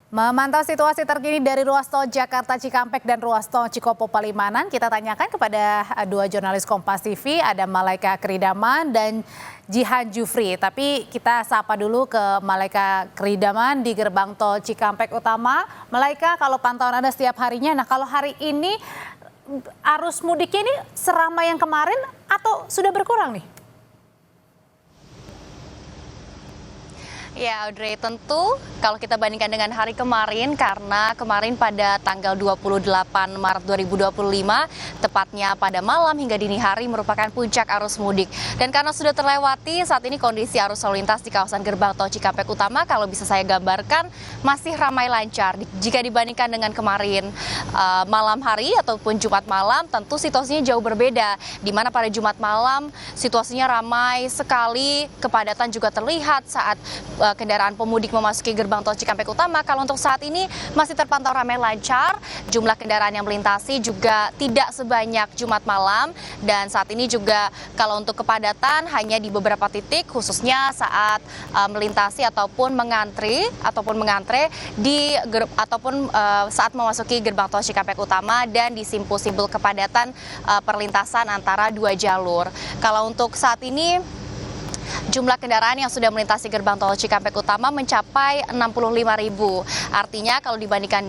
Memantau situasi terkini dari ruas tol Jakarta Cikampek dan ruas tol Cikopo Palimanan, kita tanyakan kepada dua jurnalis Kompas TV, ada Malaika Kridaman dan Jihan Jufri. Tapi kita sapa dulu ke Malaika Kridaman di gerbang tol Cikampek Utama. Malaika, kalau pantauan Anda setiap harinya, nah kalau hari ini arus mudiknya ini seramai yang kemarin atau sudah berkurang nih? Ya, Audrey, tentu kalau kita bandingkan dengan hari kemarin, karena kemarin pada tanggal 28 Maret 2025, tepatnya pada malam hingga dini hari merupakan puncak arus mudik. Dan karena sudah terlewati, saat ini kondisi arus lalu lintas di kawasan gerbang tol Cikampek Utama, kalau bisa saya gambarkan, masih ramai lancar. Jika dibandingkan dengan kemarin malam hari ataupun Jumat malam, tentu situasinya jauh berbeda. Di mana pada Jumat malam situasinya ramai sekali, kepadatan juga terlihat saat kendaraan pemudik memasuki gerbang tol Cikampek Utama. Kalau untuk saat ini masih terpantau ramai lancar, jumlah kendaraan yang melintasi juga tidak sebanyak Jumat malam, dan saat ini juga kalau untuk kepadatan hanya di beberapa titik, khususnya saat melintasi ataupun mengantre saat memasuki gerbang tol Cikampek Utama dan di simpul-simpul kepadatan perlintasan antara dua jalur. Kalau untuk saat ini jumlah kendaraan yang sudah melintasi gerbang tol Cikampek Utama mencapai 65.000. Artinya kalau dibandingkan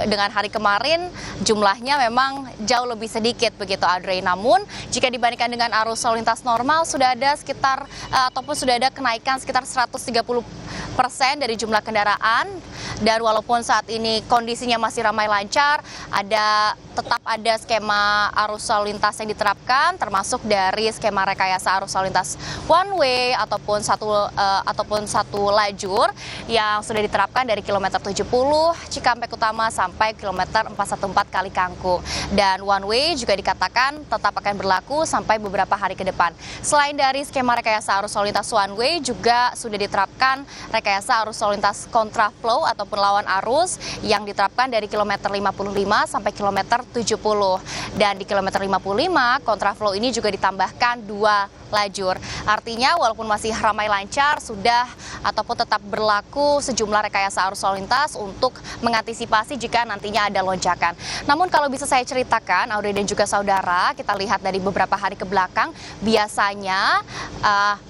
dengan hari kemarin, jumlahnya memang jauh lebih sedikit begitu, Audrey. Namun jika dibandingkan dengan arus lalu lintas normal, sudah ada kenaikan sekitar 130% dari jumlah kendaraan. Dan walaupun saat ini kondisinya masih ramai lancar, tetap ada skema arus lalu lintas yang diterapkan, termasuk dari skema rekayasa arus lalu lintas one way ataupun satu lajur yang sudah diterapkan dari kilometer 70 Cikampek Utama sampai kilometer 414 Kalikangkung. Dan one way juga dikatakan tetap akan berlaku sampai beberapa hari ke depan. Selain dari skema rekayasa arus lalu lintas one way, juga sudah diterapkan rekayasa arus lalu lintas kontraflow ataupun lawan arus yang diterapkan dari kilometer 55 sampai kilometer 70. Dan di kilometer 55 kontraflow ini juga ditambahkan 2 lajur. Artinya walaupun masih ramai lancar, sudah ataupun tetap berlaku sejumlah rekayasa arus lalu lintas untuk mengantisipasi jika nantinya ada lonjakan. Namun kalau bisa saya ceritakan, Audrey dan juga saudara, kita lihat dari beberapa hari ke belakang, biasanya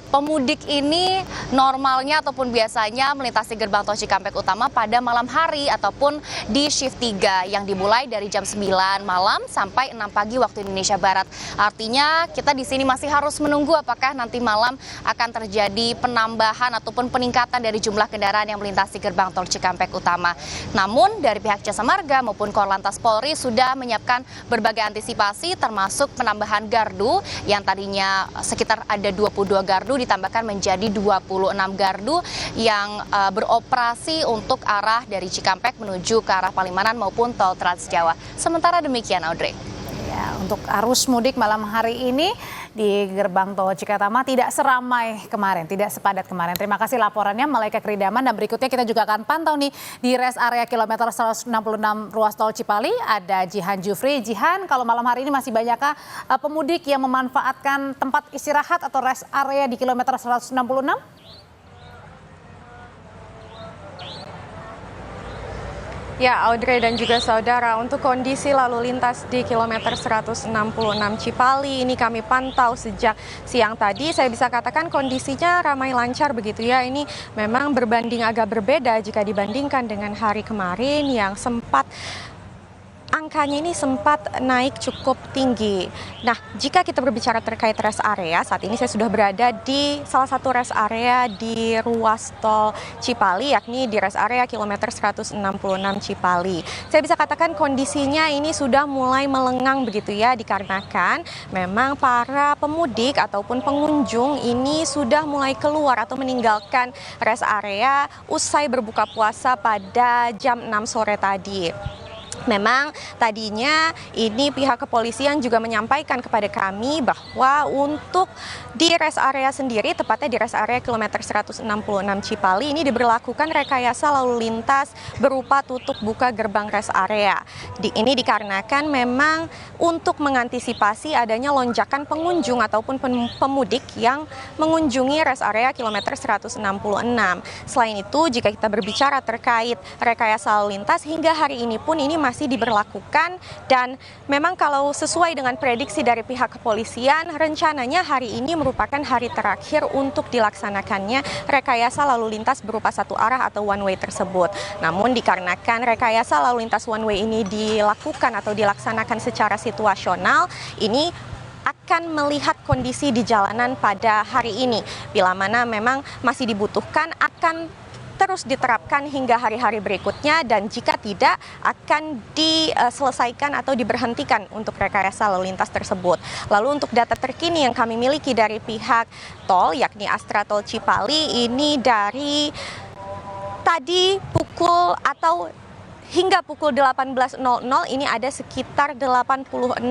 pemudik ini normalnya ataupun biasanya melintasi gerbang tol Cikampek Utama pada malam hari ataupun di shift 3 yang dimulai dari jam 9 malam sampai 6 pagi waktu Indonesia Barat. Artinya kita di sini masih harus menunggu apakah nanti malam akan terjadi penambahan ataupun peningkatan dari jumlah kendaraan yang melintasi gerbang tol Cikampek Utama. Namun dari pihak Jasa Marga maupun Korlantas Polri sudah menyiapkan berbagai antisipasi, termasuk penambahan gardu yang tadinya sekitar ada 22 gardu ditambahkan menjadi 26 gardu yang beroperasi untuk arah dari Cikampek menuju ke arah Palimanan maupun tol Trans Jawa. Sementara demikian, Audrey. Ya, untuk arus mudik malam hari ini di gerbang tol Cikatama tidak seramai kemarin, tidak sepadat kemarin. Terima kasih laporannya Malaika Kridaman, dan berikutnya kita juga akan pantau nih di rest area kilometer 166 ruas tol Cipali ada Jihan Jufri. Jihan, kalau malam hari ini masih banyakkah pemudik yang memanfaatkan tempat istirahat atau rest area di kilometer 166? Ya, Audrey dan juga saudara, untuk kondisi lalu lintas di kilometer 166 Cipali ini kami pantau sejak siang tadi. Saya bisa katakan kondisinya ramai lancar begitu ya. Ini memang berbanding agak berbeda jika dibandingkan dengan hari kemarin yang angkanya ini sempat naik cukup tinggi. Nah, jika kita berbicara terkait rest area, saat ini saya sudah berada di salah satu rest area di ruas tol Cipali, yakni di rest area kilometer 166 Cipali. Saya bisa katakan kondisinya ini sudah mulai melengang begitu ya, dikarenakan memang para pemudik ataupun pengunjung ini sudah mulai keluar atau meninggalkan rest area usai berbuka puasa pada jam 6 sore tadi. Memang tadinya ini pihak kepolisian juga menyampaikan kepada kami bahwa untuk di rest area sendiri, tepatnya di rest area kilometer 166 Cipali ini diberlakukan rekayasa lalu lintas berupa tutup buka gerbang rest area. Ini dikarenakan memang untuk mengantisipasi adanya lonjakan pengunjung ataupun pemudik yang mengunjungi rest area kilometer 166. Selain itu, jika kita berbicara terkait rekayasa lalu lintas hingga hari ini pun ini masih diberlakukan, dan memang kalau sesuai dengan prediksi dari pihak kepolisian, rencananya hari ini merupakan hari terakhir untuk dilaksanakannya rekayasa lalu lintas berupa satu arah atau one way tersebut. Namun dikarenakan rekayasa lalu lintas one way ini dilakukan atau dilaksanakan secara situasional, ini akan melihat kondisi di jalanan pada hari ini. Bila mana memang masih dibutuhkan, akan terus diterapkan hingga hari-hari berikutnya, dan jika tidak akan diselesaikan atau diberhentikan untuk rekayasa lalu lintas tersebut. Lalu untuk data terkini yang kami miliki dari pihak tol, yakni Astra Tol Cipali, ini dari tadi pukul atau hingga pukul 18.00 ini ada sekitar 86.000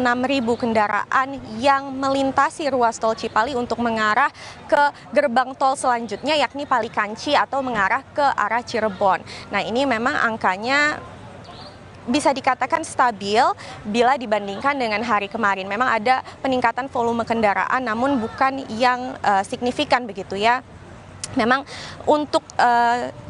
kendaraan yang melintasi ruas tol Cipali untuk mengarah ke gerbang tol selanjutnya, yakni Palikanci atau mengarah ke arah Cirebon. Nah, ini memang angkanya bisa dikatakan stabil bila dibandingkan dengan hari kemarin. Memang ada peningkatan volume kendaraan, namun bukan yang signifikan begitu ya. Memang untuk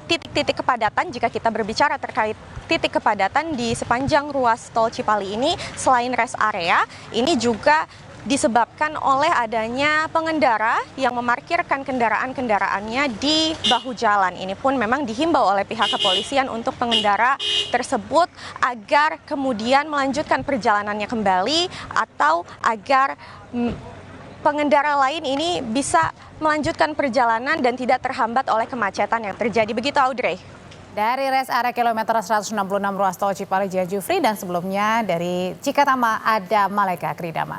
titik-titik kepadatan, jika kita berbicara terkait titik kepadatan di sepanjang ruas tol Cipali ini, selain rest area, ini juga disebabkan oleh adanya pengendara yang memarkirkan kendaraan-kendaraannya di bahu jalan. Ini pun memang dihimbau oleh pihak kepolisian untuk pengendara tersebut agar kemudian melanjutkan perjalanannya kembali, atau agar pengendara lain ini bisa melanjutkan perjalanan dan tidak terhambat oleh kemacetan yang terjadi. Begitu, Audrey. Dari rest area kilometer 166 ruas tol Cipali Jihan Jufri, dan sebelumnya dari Cikatama ada Malaika Kridaman.